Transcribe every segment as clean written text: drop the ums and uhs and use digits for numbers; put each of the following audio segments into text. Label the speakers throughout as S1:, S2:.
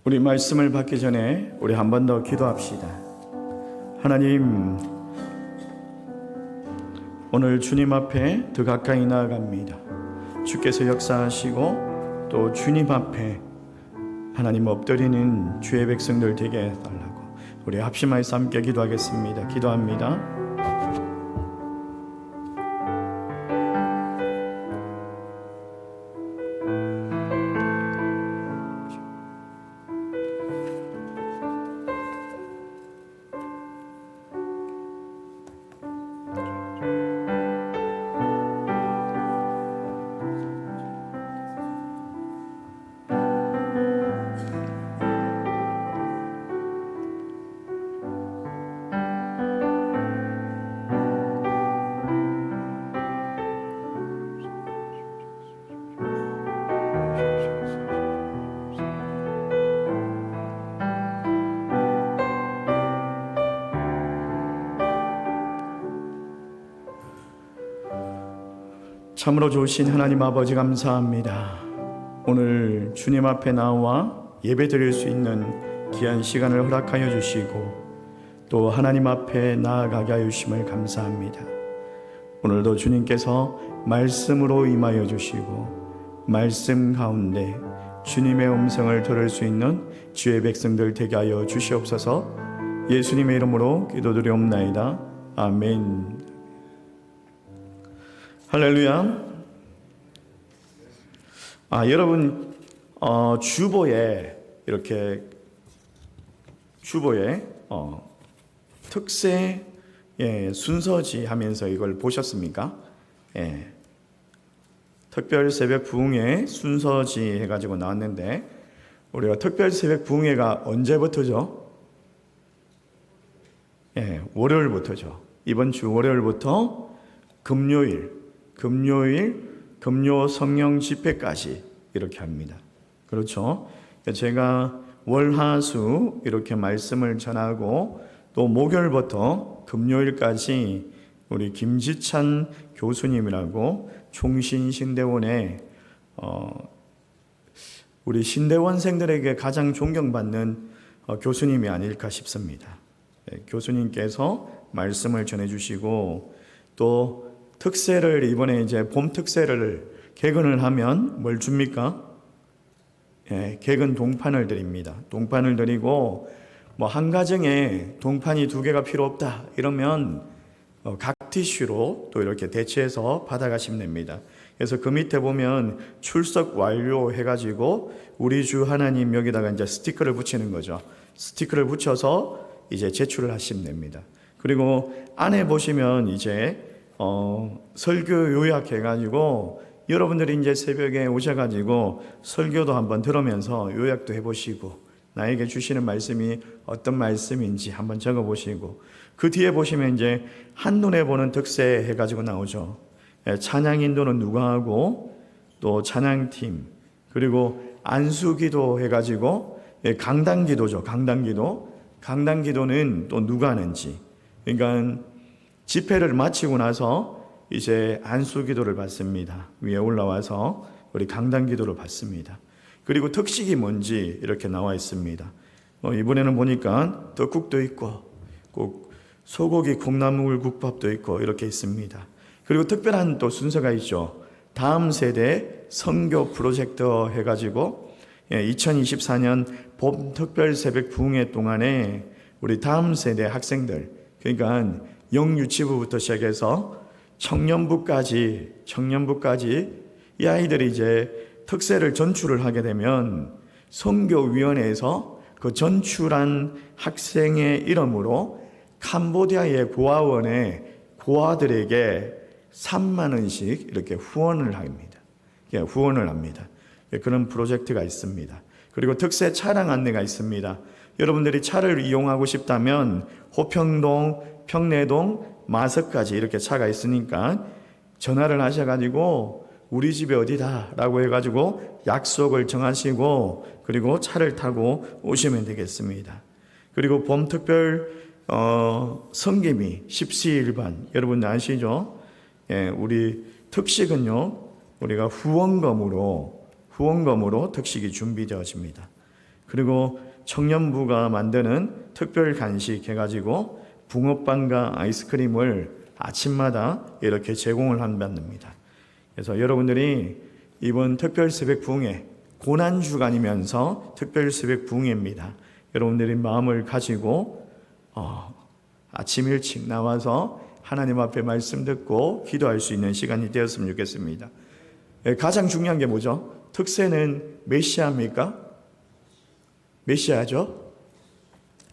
S1: 우리 말씀을 받기 전에 우리 한 번 더 기도합시다. 하나님, 오늘 주님 앞에 더 가까이 나아갑니다. 주께서 역사하시고 또 주님 앞에 하나님 엎드리는 주의 백성들 되게 해달라고 우리 합심하여서 함께 기도하겠습니다. 기도합니다. 참으로 좋으신 하나님 아버지 감사합니다. 오늘 주님 앞에 나와 예배 드릴 수 있는 귀한 시간을 허락하여 주시고 또 하나님 앞에 나아가게 하여 주심을 감사합니다. 오늘도 주님께서 말씀으로 임하여 주시고 말씀 가운데 주님의 음성을 들을 수 있는 주의 백성들 되게 하여 주시옵소서. 예수님의 이름으로 기도드리옵나이다. 아멘. 할렐루야. 여러분 주보에 이렇게 주보에 특세 순서지 하면서 이걸 보셨습니까? 특별 새벽 부흥회 순서지 해가지고 나왔는데 우리가 특별 새벽 부흥회가 언제부터죠? 월요일부터죠. 이번 주 월요일부터 금요 성령 집회까지 이렇게 합니다. 그렇죠? 제가 월화수 이렇게 말씀을 전하고 또 목요일부터 금요일까지 우리 김지찬 교수님이라고 총신신대원의 우리 신대원생들에게 가장 존경받는 교수님이 아닐까 싶습니다. 교수님께서 말씀을 전해주시고 또 특세를 이번에 이제 봄 특세를 개근을 하면 뭘 줍니까? 개근 동판을 드립니다. 동판을 드리고 뭐 한 가정에 동판이 2개가 필요 없다 이러면 각 티슈로 또 이렇게 대체해서 받아가시면 됩니다. 그래서 그 밑에 보면 출석 완료 해가지고 우리 주 하나님 여기다가 이제 스티커를 붙이는 거죠. 스티커를 붙여서 이제 제출을 하시면 됩니다. 그리고 안에 보시면 이제 설교 요약해가지고 여러분들이 이제 새벽에 오셔가지고 설교도 한번 들으면서 요약도 해보시고 나에게 주시는 말씀이 어떤 말씀인지 한번 적어보시고 그 뒤에 보시면 이제 한눈에 보는 특세 해가지고 나오죠. 찬양 인도는 누가 하고 또 찬양팀 그리고 안수기도 해가지고 강단기도죠. 강단기도는 또 누가 하는지 그러니까 집회를 마치고 나서 이제 안수기도를 받습니다. 위에 올라와서 우리 강단기도를 받습니다. 그리고 특식이 뭔지 이렇게 나와 있습니다. 이번에는 보니까 떡국도 있고 소고기 콩나물 국밥도 있고 이렇게 있습니다. 그리고 특별한 또 순서가 있죠. 다음 세대 선교 프로젝터 해가지고 2024년 봄 특별 새벽 부흥회 동안에 우리 다음 세대 학생들 그러니까 영유치부부터 시작해서 청년부까지 이 아이들이 이제 특세를 전출을 하게 되면 선교위원회에서 그 전출한 학생의 이름으로 캄보디아의 고아원의 고아들에게 3만 원씩 이렇게 후원을 합니다. 그런 프로젝트가 있습니다. 그리고 특세 차량 안내가 있습니다. 여러분들이 차를 이용하고 싶다면 호평동, 평내동, 마석까지 이렇게 차가 있으니까 전화를 하셔가지고 우리 집이 어디다 라고 해가지고 약속을 정하시고 그리고 차를 타고 오시면 되겠습니다. 그리고 봄특별 성김이 십시일반 여러분 아시죠? 우리 특식은요 우리가 후원금으로 특식이 준비되어집니다. 그리고 청년부가 만드는 특별 간식 해가지고 붕어빵과 아이스크림을 아침마다 이렇게 제공을 한답니다. 그래서 여러분들이 이번 특별 새벽 부흥회 고난 주간이면서 특별 새벽 부흥회입니다. 여러분들이 마음을 가지고 아침 일찍 나와서 하나님 앞에 말씀 듣고 기도할 수 있는 시간이 되었으면 좋겠습니다. 가장 중요한 게 뭐죠? 특세는 몇 시합니까? 몇 시야죠?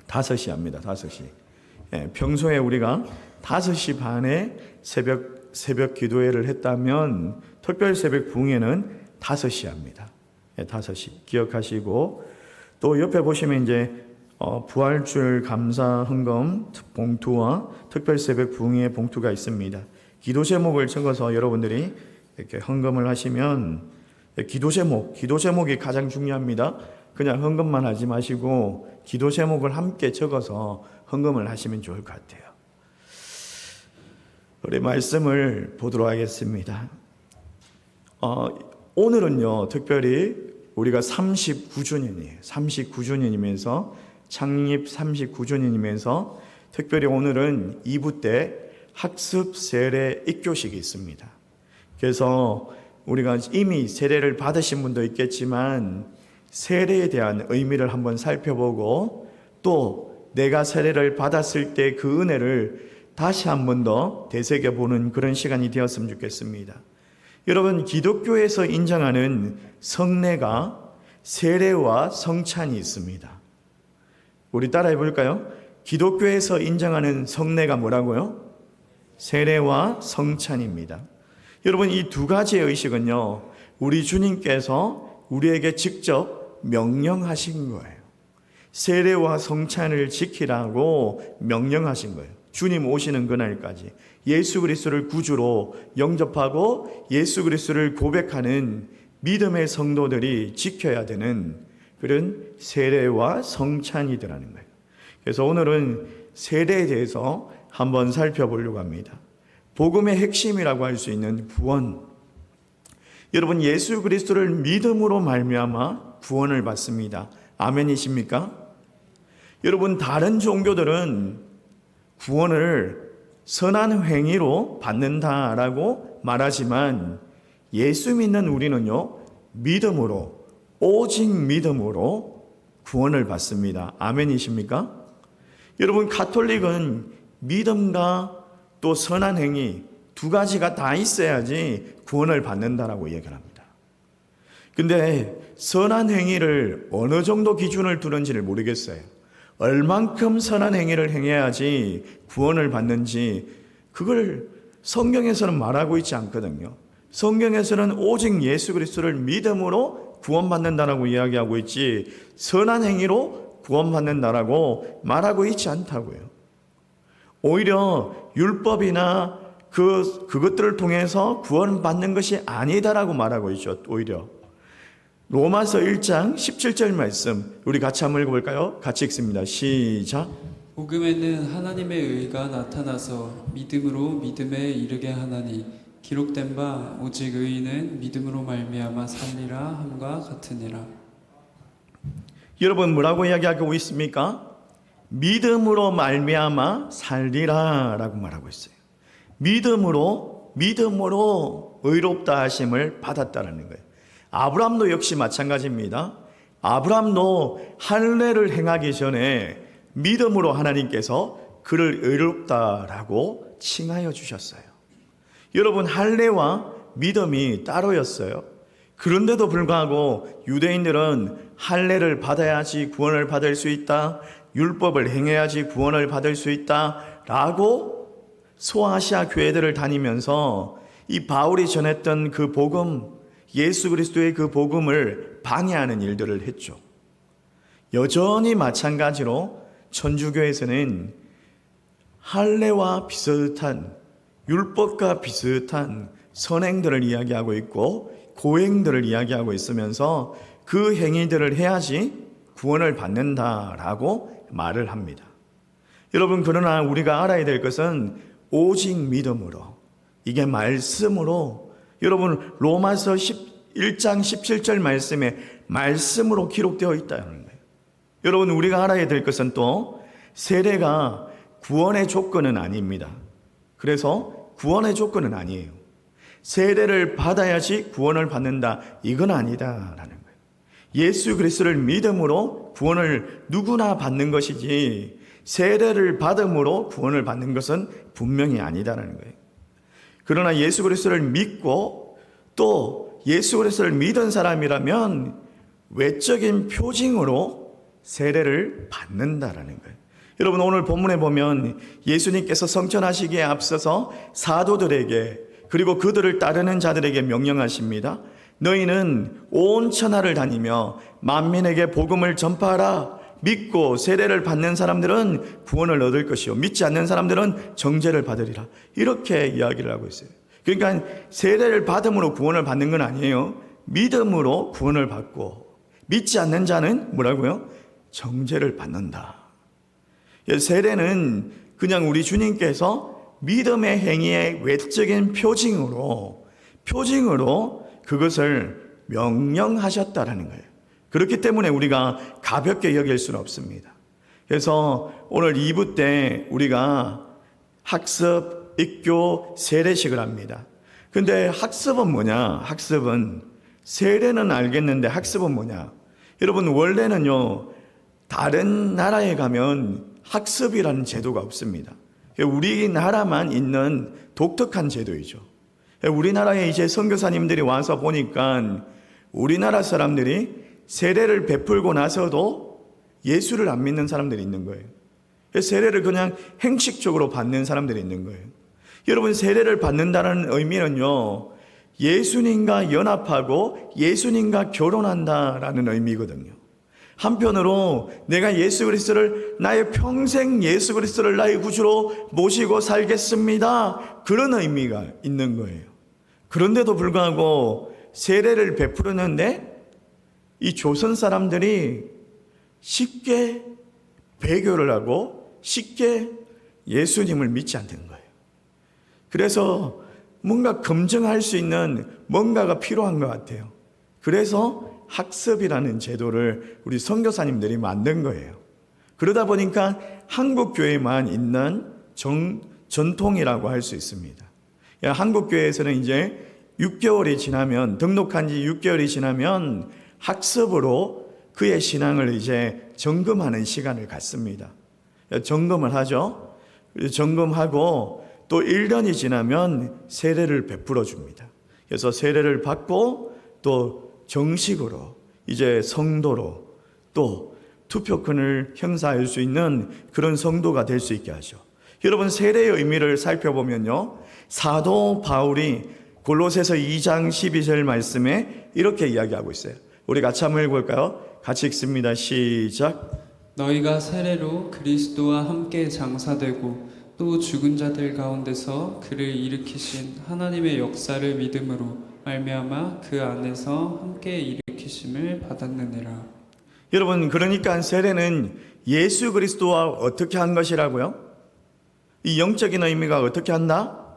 S1: 5시합니다. 5시. 평소에 우리가 5시 반에 새벽 기도회를 했다면 특별 새벽 부흥회는 5시합니다. 5시 기억하시고, 또 옆에 보시면 이제 부활절 감사 헌금 봉투와 특별 새벽 부흥회 봉투가 있습니다. 기도 제목을 적어서 여러분들이 이렇게 헌금을 하시면, 기도 제목이 가장 중요합니다. 그냥 헌금만 하지 마시고 기도 제목을 함께 적어서 헌금을 하시면 좋을 것 같아요. 우리 말씀을 보도록 하겠습니다. 오늘은요, 특별히 우리가 39주년이에요. 39주년이면서, 창립 39주년이면서, 특별히 오늘은 2부 때 학습 세례 입교식이 있습니다. 그래서 우리가 이미 세례를 받으신 분도 있겠지만, 세례에 대한 의미를 한번 살펴보고, 또 내가 세례를 받았을 때 그 은혜를 다시 한 번 더 되새겨보는 그런 시간이 되었으면 좋겠습니다. 여러분, 기독교에서 인정하는 성례가 세례와 성찬이 있습니다. 우리 따라해 볼까요? 기독교에서 인정하는 성례가 뭐라고요? 세례와 성찬입니다. 여러분, 이 두 가지의 의식은요, 우리 주님께서 우리에게 직접 명령하신 거예요. 세례와 성찬을 지키라고 명령하신 거예요. 주님 오시는 그날까지 예수 그리스도를 구주로 영접하고 예수 그리스도를 고백하는 믿음의 성도들이 지켜야 되는 그런 세례와 성찬이더라는 거예요. 그래서 오늘은 세례에 대해서 한번 살펴보려고 합니다. 복음의 핵심이라고 할 수 있는 구원. 여러분, 예수 그리스도를 믿음으로 말미암아 구원을 받습니다. 아멘이십니까? 여러분, 다른 종교들은 구원을 선한 행위로 받는다라고 말하지만, 예수 믿는 우리는요, 믿음으로, 오직 믿음으로 구원을 받습니다. 아멘이십니까? 여러분, 가톨릭은 믿음과 또 선한 행위 두 가지가 다 있어야지 구원을 받는다라고 얘기를 합니다. 근데 선한 행위를 어느 정도 기준을 두는지를 모르겠어요. 얼만큼 선한 행위를 행해야지 구원을 받는지 그걸 성경에서는 말하고 있지 않거든요. 성경에서는 오직 예수 그리스도를 믿음으로 구원받는다라고 이야기하고 있지, 선한 행위로 구원받는다라고 말하고 있지 않다고요. 오히려 율법이나 그것들을 통해서 구원받는 것이 아니다라고 말하고 있죠. 오히려 로마서 1장 17절 말씀 우리 같이 한번 읽어볼까요? 같이 읽습니다. 시작.
S2: 복음에는 하나님의 의가 나타나서 믿음으로 믿음에 이르게 하나니 기록된 바 오직 의인은 믿음으로 말미암아 살리라 함과 같으니라.
S1: 여러분, 뭐라고 이야기하고 있습니까? 믿음으로 말미암아 살리라 라고 말하고 있어요. 믿음으로 의롭다 하심을 받았다는 거예요. 아브라함도 역시 마찬가지입니다. 아브라함도 할례를 행하기 전에 믿음으로 하나님께서 그를 의롭다라고 칭하여 주셨어요. 여러분, 할례와 믿음이 따로였어요. 그런데도 불구하고 유대인들은 할례를 받아야지 구원을 받을 수 있다, 율법을 행해야지 구원을 받을 수 있다라고 소아시아 교회들을 다니면서 이 바울이 전했던 그 복음, 예수 그리스도의 그 복음을 방해하는 일들을 했죠. 여전히 마찬가지로 천주교에서는 할례와 비슷한, 율법과 비슷한 선행들을 이야기하고 있고 고행들을 이야기하고 있으면서 그 행위들을 해야지 구원을 받는다라고 말을 합니다. 여러분, 그러나 우리가 알아야 될 것은 오직 믿음으로, 이게 말씀으로, 여러분 로마서 1장 17절 말씀에 말씀으로 기록되어 있다는 거예요. 여러분, 우리가 알아야 될 것은 또 세례가 구원의 조건은 아닙니다. 그래서 구원의 조건은 아니에요. 세례를 받아야지 구원을 받는다, 이건 아니다라는 거예요. 예수 그리스도를 믿음으로 구원을 누구나 받는 것이지 세례를 받음으로 구원을 받는 것은 분명히 아니다라는 거예요. 그러나 예수 그리스도를 믿고 또 예수 그리스도를 믿은 사람이라면 외적인 표징으로 세례를 받는다라는 거예요. 여러분, 오늘 본문에 보면 예수님께서 성천하시기에 앞서서 사도들에게 그리고 그들을 따르는 자들에게 명령하십니다. 너희는 온 천하를 다니며 만민에게 복음을 전파하라. 믿고 세례를 받는 사람들은 구원을 얻을 것이요 믿지 않는 사람들은 정죄를 받으리라. 이렇게 이야기를 하고 있어요. 그러니까 세례를 받음으로 구원을 받는 건 아니에요. 믿음으로 구원을 받고 믿지 않는 자는 뭐라고요? 정죄를 받는다. 세례는 그냥 우리 주님께서 믿음의 행위의 외적인 표징으로 그것을 명령하셨다라는 거예요. 그렇기 때문에 우리가 가볍게 여길 수는 없습니다. 그래서 오늘 2부 때 우리가 학습, 입교, 세례식을 합니다. 근데 학습은 뭐냐? 학습은 세례는 알겠는데 학습은 뭐냐? 여러분, 원래는요, 다른 나라에 가면 학습이라는 제도가 없습니다. 우리나라만 있는 독특한 제도이죠. 우리나라에 이제 선교사님들이 와서 보니까 우리나라 사람들이 세례를 베풀고 나서도 예수를 안 믿는 사람들이 있는 거예요. 세례를 그냥 행식적으로 받는 사람들이 있는 거예요. 여러분, 세례를 받는다는 의미는요, 예수님과 연합하고 예수님과 결혼한다라는 의미거든요. 한편으로 내가 예수 그리스도를 나의 평생 예수 그리스도를 나의 구주로 모시고 살겠습니다, 그런 의미가 있는 거예요. 그런데도 불구하고 세례를 베푸는데 이 조선 사람들이 쉽게 배교를 하고 쉽게 예수님을 믿지 않는 거예요. 그래서 뭔가 검증할 수 있는 뭔가가 필요한 것 같아요. 그래서 학습이라는 제도를 우리 선교사님들이 만든 거예요. 그러다 보니까 한국 교회만 있는 전통이라고 할 수 있습니다. 한국 교회에서는 이제 6개월이 지나면, 등록한 지 6개월이 지나면 학습으로 그의 신앙을 이제 점검하는 시간을 갖습니다. 점검을 하죠. 점검하고 또 1년이 지나면 세례를 베풀어 줍니다. 그래서 세례를 받고 또 정식으로 이제 성도로 또 투표권을 행사할 수 있는 그런 성도가 될 수 있게 하죠. 여러분, 세례의 의미를 살펴보면요, 사도 바울이 골로새서 2장 12절 말씀에 이렇게 이야기하고 있어요. 우리 같이 한번 읽어볼까요? 같이 읽습니다. 시작.
S2: 너희가 세례로 그리스도와 함께 장사되고 또 죽은 자들 가운데서 그를 일으키신 하나님의 역사를 믿음으로 말미암아 그 안에서 함께 일으키심을 받았느니라.
S1: 여러분, 그러니까 세례는 예수 그리스도와 어떻게 한 것이라고요? 이 영적인 의미가 어떻게 한다?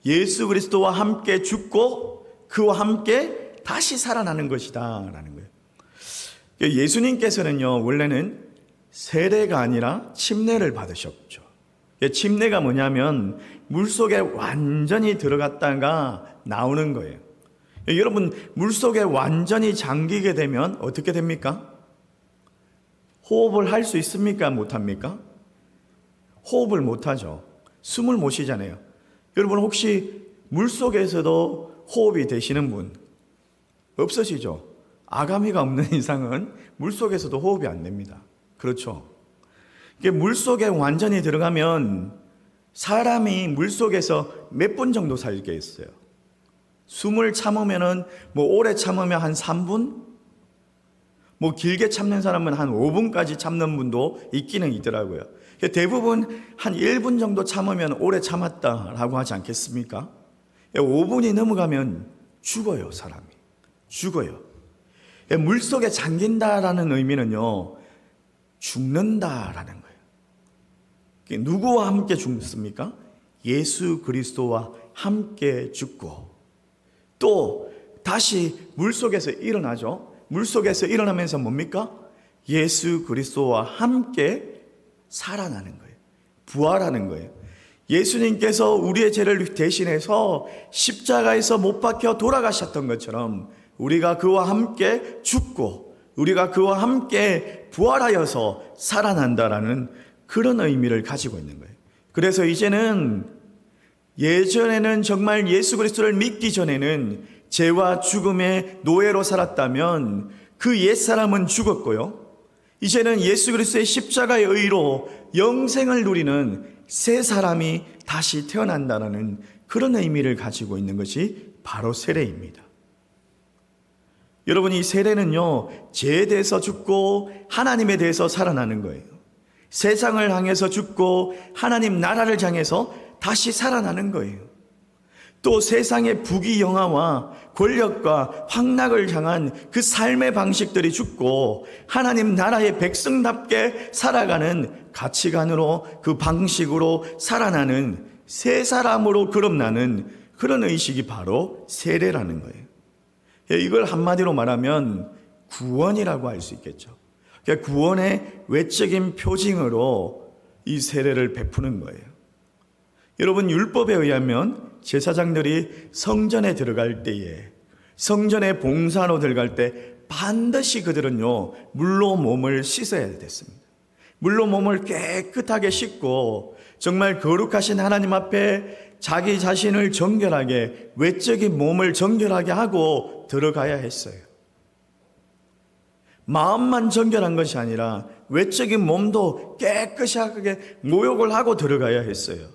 S1: 예수 그리스도와 함께 죽고 그와 함께 다시 살아나는 것이다 라는 거예요. 예수님께서는요, 원래는 세례가 아니라 침례를 받으셨죠. 침례가 뭐냐면 물속에 완전히 들어갔다가 나오는 거예요. 여러분, 물속에 완전히 잠기게 되면 어떻게 됩니까? 호흡을 할 수 있습니까? 못합니까? 호흡을 못하죠. 숨을 못 쉬잖아요. 여러분, 혹시 물속에서도 호흡이 되시는 분 없으시죠? 아가미가 없는 이상은 물속에서도 호흡이 안 됩니다. 그렇죠? 이게 물속에 완전히 들어가면 사람이 물속에서 몇 분 정도 살게 있어요. 숨을 참으면은 오래 참으면 한 3분? 길게 참는 사람은 한 5분까지 참는 분도 있기는 있더라고요. 대부분 한 1분 정도 참으면 오래 참았다라고 하지 않겠습니까? 5분이 넘어가면 죽어요, 사람이. 죽어요. 물속에 잠긴다라는 의미는요, 죽는다라는 거예요. 누구와 함께 죽습니까? 예수 그리스도와 함께 죽고 또 다시 물속에서 일어나죠. 물속에서 일어나면서 뭡니까? 예수 그리스도와 함께 살아나는 거예요. 부활하는 거예요. 예수님께서 우리의 죄를 대신해서 십자가에서 못 박혀 돌아가셨던 것처럼 우리가 그와 함께 죽고 우리가 그와 함께 부활하여서 살아난다라는 그런 의미를 가지고 있는 거예요. 그래서 이제는 예전에는 정말 예수 그리스도를 믿기 전에는 죄와 죽음의 노예로 살았다면 그 옛사람은 죽었고요. 이제는 예수 그리스도의 십자가의 의로 영생을 누리는 새 사람이 다시 태어난다는 그런 의미를 가지고 있는 것이 바로 세례입니다. 여러분, 이 세례는요, 죄에 대해서 죽고 하나님에 대해서 살아나는 거예요. 세상을 향해서 죽고 하나님 나라를 향해서 다시 살아나는 거예요. 또 세상의 부귀영화와 권력과 황락을 향한 그 삶의 방식들이 죽고 하나님 나라의 백성답게 살아가는 가치관으로 그 방식으로 살아나는 새 사람으로 거듭나는 그런 의식이 바로 세례라는 거예요. 이걸 한마디로 말하면 구원이라고 할 수 있겠죠. 구원의 외적인 표징으로 이 세례를 베푸는 거예요. 여러분, 율법에 의하면 제사장들이 성전에 들어갈 때에, 성전에 봉사로 들어갈 때 반드시 그들은요, 물로 몸을 씻어야 됐습니다. 물로 몸을 깨끗하게 씻고 정말 거룩하신 하나님 앞에 자기 자신을 정결하게, 외적인 몸을 정결하게 하고 들어가야 했어요. 마음만 정결한 것이 아니라 외적인 몸도 깨끗하게 모욕을 하고 들어가야 했어요.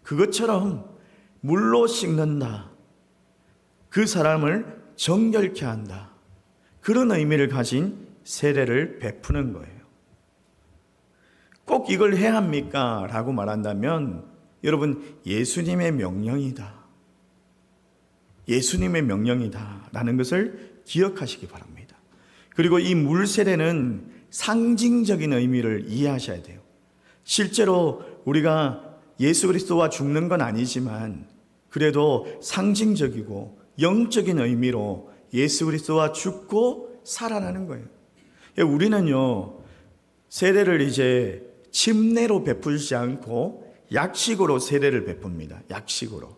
S1: 그것처럼 물로 씻는다. 그 사람을 정결케 한다. 그런 의미를 가진 세례를 베푸는 거예요. 꼭 이걸 해야 합니까? 라고 말한다면 여러분, 예수님의 명령이다. 예수님의 명령이다. 라는 것을 기억하시기 바랍니다. 그리고 이 물 세례는 상징적인 의미를 이해하셔야 돼요. 실제로 우리가 예수 그리스도와 죽는 건 아니지만 그래도 상징적이고 영적인 의미로 예수 그리스도와 죽고 살아나는 거예요. 우리는요, 세례를 이제 침례로 베풀지 않고 약식으로 세례를 베풉니다. 약식으로.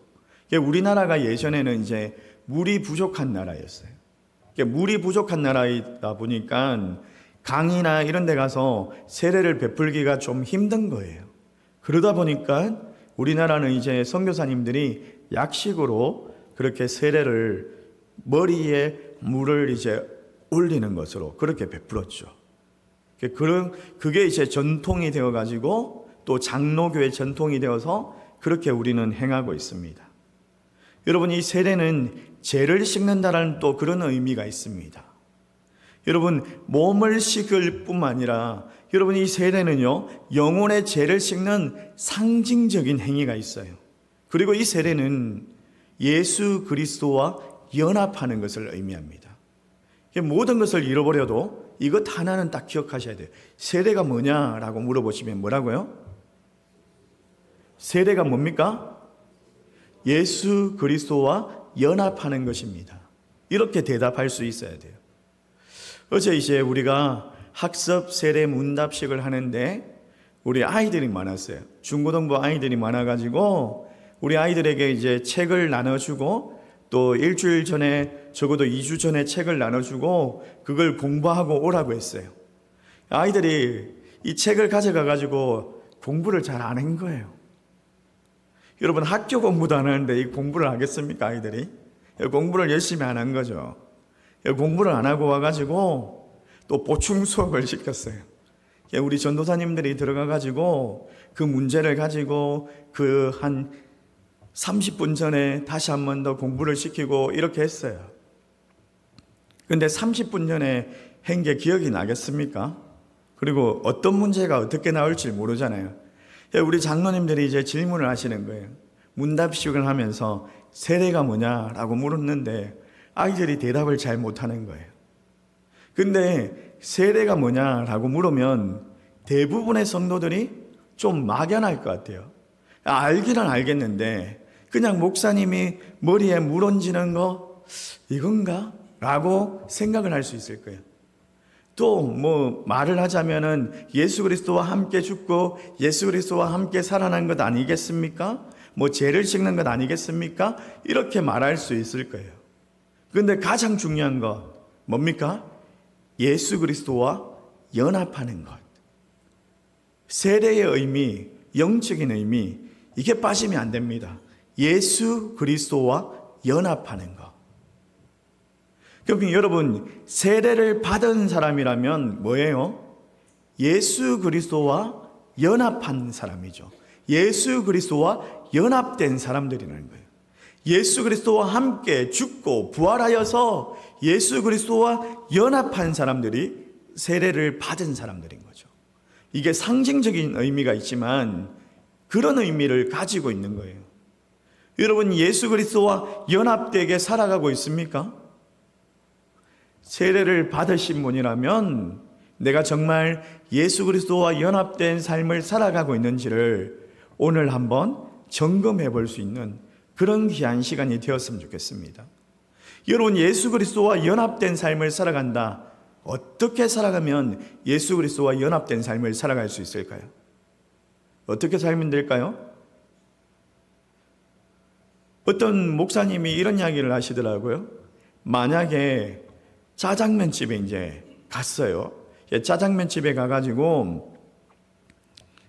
S1: 우리나라가 예전에는 이제 물이 부족한 나라였어요. 물이 부족한 나라이다 보니까 강이나 이런 데 가서 세례를 베풀기가 좀 힘든 거예요. 그러다 보니까 우리나라는 이제 선교사님들이 약식으로 그렇게 세례를 머리에 물을 이제 올리는 것으로 그렇게 베풀었죠. 그게 이제 전통이 되어가지고 또 장로교의 전통이 되어서 그렇게 우리는 행하고 있습니다. 여러분, 이 세례는 죄를 씻는다라는 또 그런 의미가 있습니다. 여러분, 몸을 씻을 뿐만 아니라 여러분, 이 세례는요, 영혼의 죄를 씻는 상징적인 행위가 있어요. 그리고 이 세례는 예수 그리스도와 연합하는 것을 의미합니다. 모든 것을 잃어버려도 이것 하나는 딱 기억하셔야 돼요. 세례가 뭐냐라고 물어보시면 뭐라고요? 세례가 뭡니까? 예수 그리스도와 연합하는 것입니다. 이렇게 대답할 수 있어야 돼요. 어제 이제 우리가 학습 세례 문답식을 하는데 우리 아이들이 많았어요. 중고등부 아이들이 많아가지고 우리 아이들에게 이제 책을 나눠주고 또 일주일 전에 적어도 2주 전에 책을 나눠주고 그걸 공부하고 오라고 했어요. 아이들이 이 책을 가져가가지고 공부를 잘 안 한 거예요. 여러분, 학교 공부도 안 하는데 이 공부를 하겠습니까, 아이들이? 공부를 열심히 안 한 거죠. 공부를 안 하고 와가지고 또 보충 수업을 시켰어요. 우리 전도사님들이 들어가가지고 그 문제를 가지고 그 한 30분 전에 다시 한 번 더 공부를 시키고 이렇게 했어요. 근데 30분 전에 한 게 기억이 나겠습니까? 그리고 어떤 문제가 어떻게 나올지 모르잖아요. 우리 장로님들이 이제 질문을 하시는 거예요. 문답식을 하면서 세례가 뭐냐라고 물었는데 아이들이 대답을 잘 못하는 거예요. 근데 세례가 뭐냐라고 물으면 대부분의 성도들이 좀 막연할 것 같아요. 알기는 알겠는데 그냥 목사님이 머리에 물 얹는 거 이건가? 라고 생각을 할 수 있을 거예요. 또 뭐 말을 하자면은 예수 그리스도와 함께 죽고 예수 그리스도와 함께 살아난 것 아니겠습니까? 뭐 죄를 씻는 것 아니겠습니까? 이렇게 말할 수 있을 거예요. 그런데 가장 중요한 것 뭡니까? 예수 그리스도와 연합하는 것. 세례의 의미, 영적인 의미, 이게 빠지면 안 됩니다. 예수 그리스도와 연합하는 것. 그럼 여러분, 세례를 받은 사람이라면 뭐예요? 예수 그리스도와 연합한 사람이죠. 예수 그리스도와 연합된 사람들이라는 거예요. 예수 그리스도와 함께 죽고 부활하여서 예수 그리스도와 연합한 사람들이 세례를 받은 사람들인 거죠. 이게 상징적인 의미가 있지만 그런 의미를 가지고 있는 거예요. 여러분, 예수 그리스도와 연합되게 살아가고 있습니까? 세례를 받으신 분이라면 내가 정말 예수 그리스도와 연합된 삶을 살아가고 있는지를 오늘 한번 점검해 볼 수 있는 그런 귀한 시간이 되었으면 좋겠습니다. 여러분, 예수 그리스도와 연합된 삶을 살아간다. 어떻게 살아가면 예수 그리스도와 연합된 삶을 살아갈 수 있을까요? 어떻게 살면 될까요? 어떤 목사님이 이런 이야기를 하시더라고요. 만약에 짜장면집에 이제 갔어요. 짜장면집에 가가지고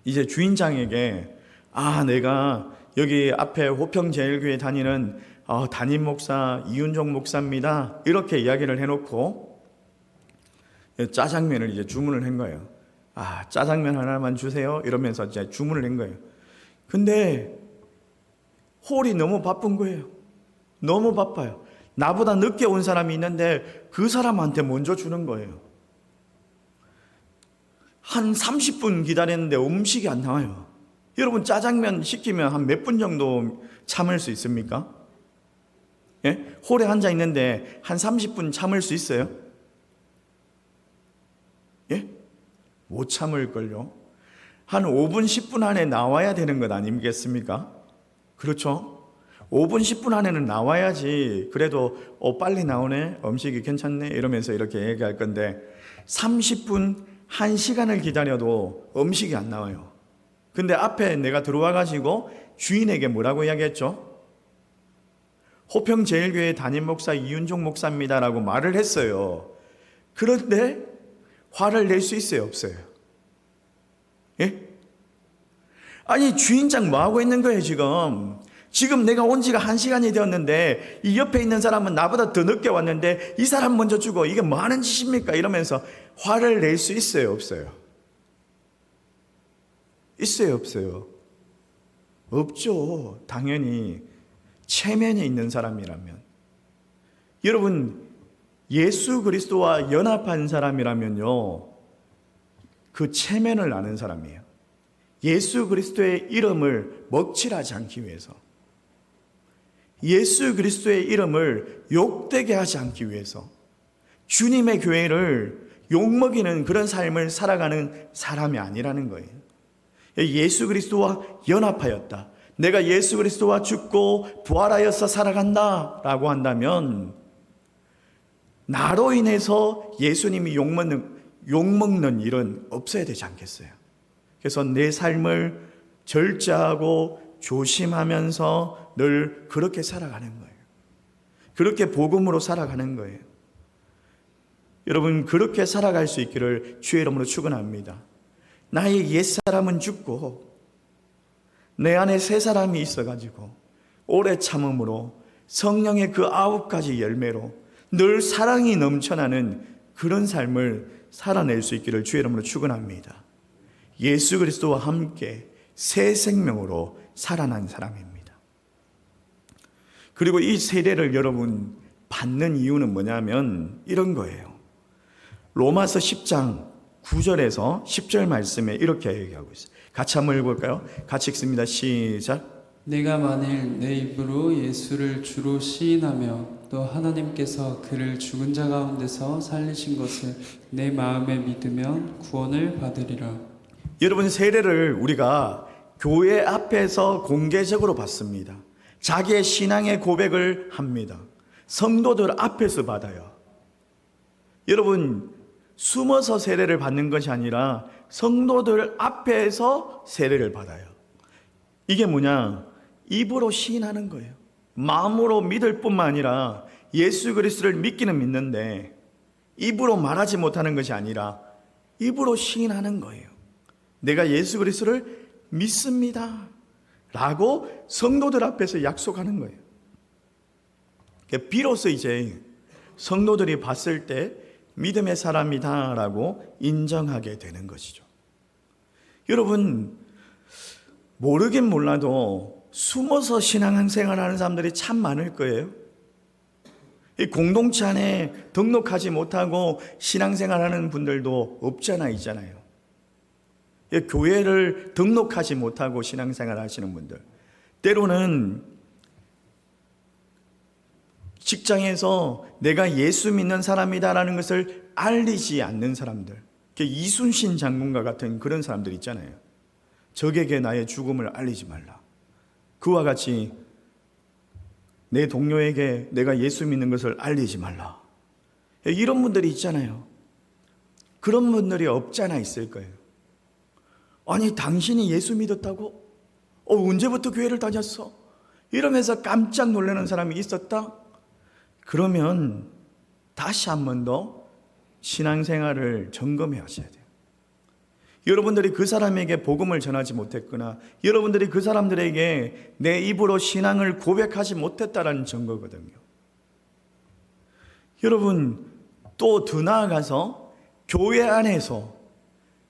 S1: 이제 주인장에게 내가 여기 앞에 호평제일교회 다니는 담임 목사 이윤종 목사입니다. 이렇게 이야기를 해놓고 짜장면을 이제 주문을 한 거예요. 짜장면 하나만 주세요. 이러면서 이제 주문을 한 거예요. 근데 홀이 너무 바쁜 거예요. 너무 바빠요. 나보다 늦게 온 사람이 있는데 그 사람한테 먼저 주는 거예요. 한 30분 기다렸는데 음식이 안 나와요. 여러분, 짜장면 시키면 한 몇 분 정도 참을 수 있습니까? 예? 홀에 앉아 있는데 한 30분 참을 수 있어요? 예? 못 참을걸요. 한 5분, 10분 안에 나와야 되는 것 아니겠습니까? 그렇죠? 5분, 10분 안에는 나와야지 그래도 빨리 나오네, 음식이 괜찮네 이러면서 이렇게 얘기할 건데 30분, 1시간을 기다려도 음식이 안 나와요. 근데 앞에 내가 들어와 가지고 주인에게 뭐라고 이야기했죠? 호평제일교회 담임 목사 이윤종 목사입니다라고 말을 했어요. 그런데 화를 낼 수 있어요, 없어요? 예? 아니, 주인장 뭐 하고 있는 거예요, 지금 내가 온 지가 1시간이 되었는데 이 옆에 있는 사람은 나보다 더 늦게 왔는데 이 사람 먼저 주고 이게 뭐 하는 짓입니까? 이러면서 화를 낼 수 있어요, 없어요? 있어요, 없어요? 없죠. 당연히 체면이 있는 사람이라면. 여러분, 예수 그리스도와 연합한 사람이라면요, 그 체면을 아는 사람이에요. 예수 그리스도의 이름을 먹칠하지 않기 위해서, 예수 그리스도의 이름을 욕되게 하지 않기 위해서 주님의 교회를 욕먹이는 그런 삶을 살아가는 사람이 아니라는 거예요. 예수 그리스도와 연합하였다. 내가 예수 그리스도와 죽고 부활하여서 살아간다 라고 한다면 나로 인해서 예수님이 욕먹는 일은 없어야 되지 않겠어요? 그래서 내 삶을 절제하고 조심하면서 늘 그렇게 살아가는 거예요. 그렇게 복음으로 살아가는 거예요. 여러분, 그렇게 살아갈 수 있기를 주의 이름으로 축원합니다. 나의 옛사람은 죽고 내 안에 새 사람이 있어가지고 오래 참음으로 성령의 그 9가지 열매로 늘 사랑이 넘쳐나는 그런 삶을 살아낼 수 있기를 주의 이름으로 축원합니다. 예수 그리스도와 함께 새 생명으로 살아난 사람입니다. 그리고 이 세례를 여러분 받는 이유는 뭐냐면 이런 거예요. 로마서 10장 9절에서 10절 말씀에 이렇게 얘기하고 있어요. 같이 한번 읽어볼까요? 같이 읽습니다. 시작.
S2: 내가 만일 내 입으로 예수를 주로 시인하며 또 하나님께서 그를 죽은 자 가운데서 살리신 것을 내 마음에 믿으면 구원을 받으리라.
S1: 여러분, 세례를 우리가 교회 앞에서 공개적으로 받습니다. 자기의 신앙의 고백을 합니다. 성도들 앞에서 받아요. 여러분, 숨어서 세례를 받는 것이 아니라 성도들 앞에서 세례를 받아요. 이게 뭐냐? 입으로 시인하는 거예요. 마음으로 믿을 뿐만 아니라 예수 그리스도를 믿기는 믿는데 입으로 말하지 못하는 것이 아니라 입으로 시인하는 거예요. 내가 예수 그리스도를 믿습니다 라고 성도들 앞에서 약속하는 거예요. 비로소 이제 성도들이 봤을 때 믿음의 사람이다 라고 인정하게 되는 것이죠. 여러분, 모르긴 몰라도 숨어서 신앙생활하는 사람들이 참 많을 거예요. 이 공동체 안에 등록하지 못하고 신앙생활하는 분들도 없잖아 있잖아요. 교회를 등록하지 못하고 신앙생활 하시는 분들, 때로는 직장에서 내가 예수 믿는 사람이다라는 것을 알리지 않는 사람들, 이순신 장군과 같은 그런 사람들 있잖아요. 적에게 나의 죽음을 알리지 말라. 그와 같이 내 동료에게 내가 예수 믿는 것을 알리지 말라. 이런 분들이 있잖아요. 그런 분들이 없잖아 있을 거예요. 아니, 당신이 예수 믿었다고? 언제부터 교회를 다녔어? 이러면서 깜짝 놀라는 사람이 있었다? 그러면 다시 한 번 더 신앙생활을 점검해 하셔야 돼요. 여러분들이 그 사람에게 복음을 전하지 못했거나 여러분들이 그 사람들에게 내 입으로 신앙을 고백하지 못했다라는 증거거든요. 여러분, 또 더 나아가서 교회 안에서,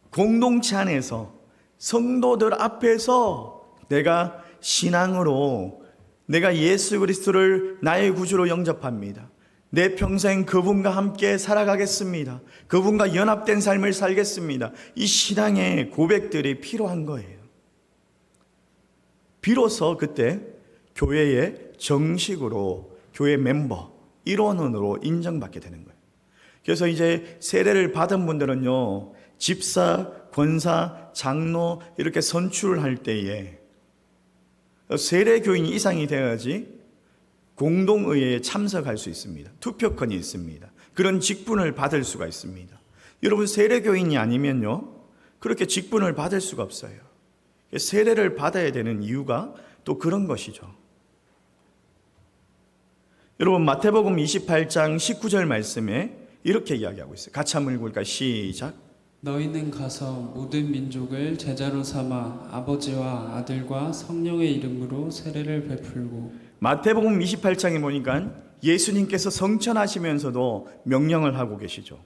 S1: 공동체 안에서, 성도들 앞에서 내가 신앙으로 내가 예수 그리스도를 나의 구주로 영접합니다. 내 평생 그분과 함께 살아가겠습니다. 그분과 연합된 삶을 살겠습니다. 이 신앙의 고백들이 필요한 거예요. 비로소 그때 교회의 정식으로 교회 멤버, 일원으로 인정받게 되는 거예요. 그래서 이제 세례를 받은 분들은요, 집사, 권사, 장로 이렇게 선출할 때에 세례교인 이상이 되어야지 공동의회에 참석할 수 있습니다. 투표권이 있습니다. 그런 직분을 받을 수가 있습니다. 여러분, 세례교인이 아니면요, 그렇게 직분을 받을 수가 없어요. 세례를 받아야 되는 이유가 또 그런 것이죠. 여러분, 마태복음 28장 19절 말씀에 이렇게 이야기하고 있어요. 같이 한번 읽을까요? 시작.
S2: 너희는 가서 모든 민족을 제자로 삼아 아버지와 아들과 성령의 이름으로 세례를 베풀고. 마태복음
S1: 28장에 보니까 예수님께서 성천하시면서도 명령을 하고 계시죠.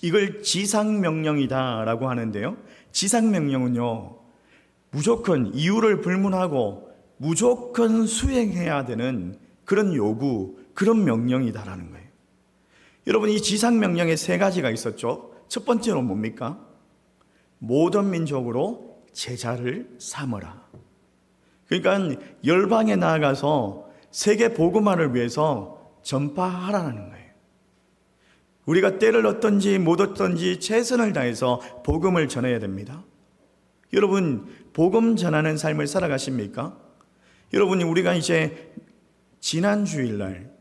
S1: 이걸 지상명령이다라고 하는데요, 지상명령은요, 무조건 이유를 불문하고 무조건 수행해야 되는 그런 요구, 그런 명령이다라는 거예요. 여러분, 이 지상명령에 세 가지가 있었죠. 첫 번째로 뭡니까? 모든 민족으로 제자를 삼으라. 그러니까 열방에 나아가서 세계 복음화를 위해서 전파하라는 거예요. 우리가 때를 얻든지 못 얻든지 최선을 다해서 복음을 전해야 됩니다. 여러분, 복음 전하는 삶을 살아가십니까? 여러분이 우리가 이제 지난 주일날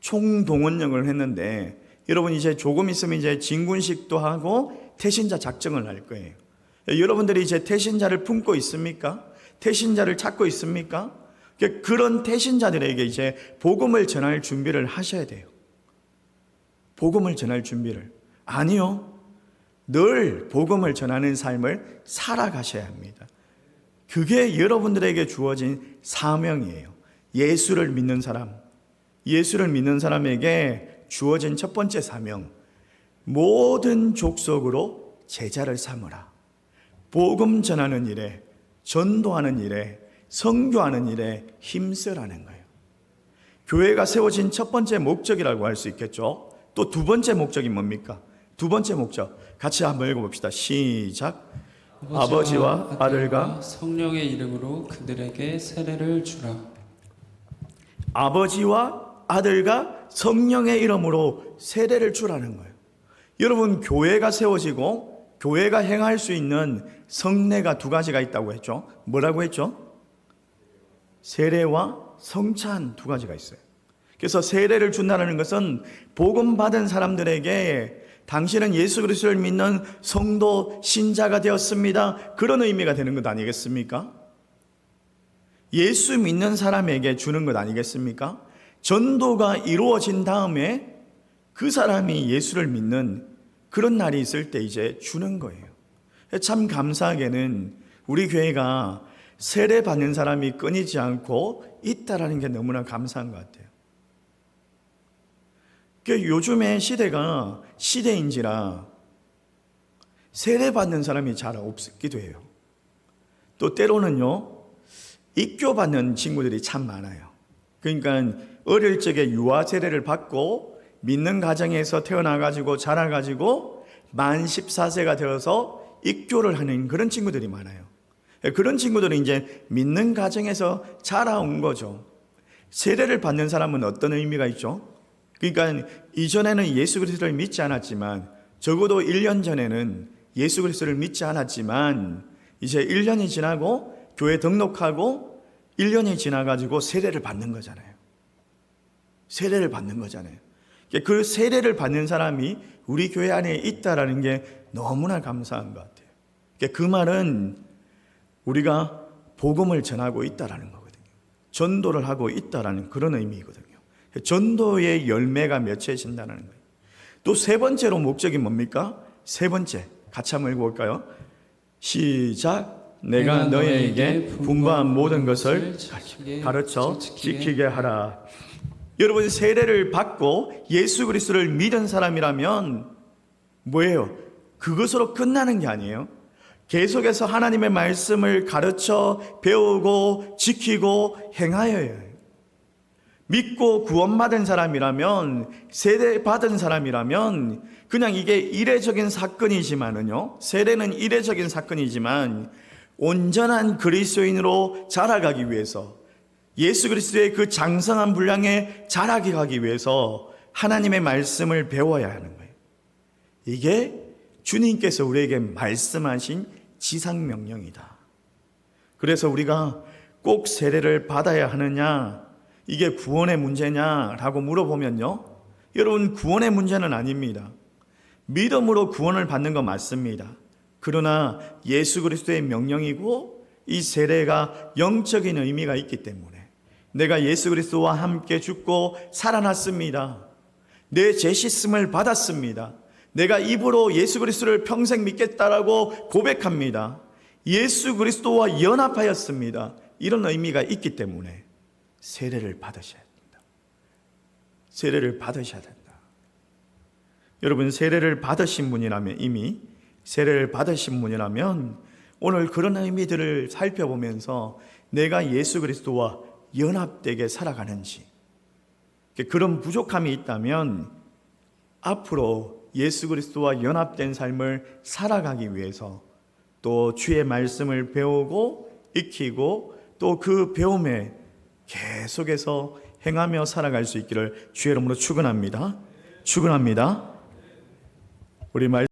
S1: 총동원령을 했는데, 여러분 이제 조금 있으면 이제 진군식도 하고 태신자 작정을 할 거예요. 여러분들이 이제 태신자를 품고 있습니까? 태신자를 찾고 있습니까? 그런 태신자들에게 이제 복음을 전할 준비를 하셔야 돼요. 복음을 전할 준비를. 아니요, 늘 복음을 전하는 삶을 살아가셔야 합니다. 그게 여러분들에게 주어진 사명이에요. 예수를 믿는 사람에게 주어진 첫 번째 사명, 모든 족속으로 제자를 삼으라. 복음 전하는 일에, 전도하는 일에, 선교하는 일에 힘쓰라는 거예요. 교회가 세워진 첫 번째 목적이라고 할 수 있겠죠. 또 두 번째 목적이 뭡니까? 두 번째 목적 같이 한번 읽어봅시다. 시작. 아버지와 아들과
S2: 성령의 이름으로 그들에게 세례를 주라.
S1: 아버지와 아들과 성령의 이름으로 세례를 주라는 거예요. 여러분, 교회가 세워지고 교회가 행할 수 있는 성례가 두 가지가 있다고 했죠. 뭐라고 했죠? 세례와 성찬 두 가지가 있어요. 그래서 세례를 준다는 것은 복음 받은 사람들에게 당신은 예수 그리스도를 믿는 성도 신자가 되었습니다. 그런 의미가 되는 것 아니겠습니까? 예수 믿는 사람에게 주는 것 아니겠습니까? 전도가 이루어진 다음에 그 사람이 예수를 믿는 그런 날이 있을 때 이제 주는 거예요. 참 감사하게는 우리 교회가 세례 받는 사람이 끊이지 않고 있다라는 게 너무나 감사한 것 같아요. 요즘의 시대가 시대인지라 세례 받는 사람이 잘 없기도 해요. 또 때로는요, 입교 받는 친구들이 참 많아요. 그러니까 어릴 적에 유아 세례를 받고 믿는 가정에서 태어나가지고 자라가지고 만 14세가 되어서 입교를 하는 그런 친구들이 많아요. 그런 친구들은 이제 믿는 가정에서 자라온 거죠. 세례를 받는 사람은 어떤 의미가 있죠? 그러니까 이전에는 예수 그리스도를 믿지 않았지만, 적어도 1년 전에는 예수 그리스도를 믿지 않았지만 이제 1년이 지나고 교회 등록하고 1년이 지나가지고 세례를 받는 거잖아요. 세례를 받는 거잖아요. 그 세례를 받는 사람이 우리 교회 안에 있다라는 게 너무나 감사한 것 같아요. 그 말은 우리가 복음을 전하고 있다라는 거거든요. 전도를 하고 있다라는 그런 의미거든요. 전도의 열매가 맺혀진다는 거예요. 또 세 번째로 목적이 뭡니까? 세 번째, 같이 한번 읽어볼까요? 시작. 내가 너희에게 분부한 모든 것을 가르쳐 지키게 하라. 여러분, 세례를 받고 예수 그리스도를 믿은 사람이라면 뭐예요? 그것으로 끝나는 게 아니에요. 계속해서 하나님의 말씀을 가르쳐 배우고 지키고 행하여야 해요. 믿고 구원받은 사람이라면, 세례 받은 사람이라면 그냥 이게 이례적인 사건이지만은요, 세례는 이례적인 사건이지만 온전한 그리스도인으로 자라가기 위해서, 예수 그리스도의 그 장성한 분량에 자라가기 위해서 하나님의 말씀을 배워야 하는 거예요. 이게 주님께서 우리에게 말씀하신 지상명령이다. 그래서 우리가 꼭 세례를 받아야 하느냐, 이게 구원의 문제냐라고 물어보면요, 여러분, 구원의 문제는 아닙니다. 믿음으로 구원을 받는 거 맞습니다. 그러나 예수 그리스도의 명령이고 이 세례가 영적인 의미가 있기 때문에 내가 예수 그리스도와 함께 죽고 살아났습니다. 내 죄 씻음을 받았습니다. 내가 입으로 예수 그리스도를 평생 믿겠다라고 고백합니다. 예수 그리스도와 연합하였습니다. 이런 의미가 있기 때문에 세례를 받으셔야 된다. 세례를 받으셔야 된다. 여러분, 세례를 받으신 분이라면, 이미 세례를 받으신 분이라면 오늘 그런 의미들을 살펴보면서 내가 예수 그리스도와 연합되게 살아가는지, 그런 부족함이 있다면 앞으로 예수 그리스도와 연합된 삶을 살아가기 위해서 또 주의 말씀을 배우고 익히고 또 그 배움에 계속해서 행하며 살아갈 수 있기를 주의 이름으로 축원합니다. 축원합니다. 우리 말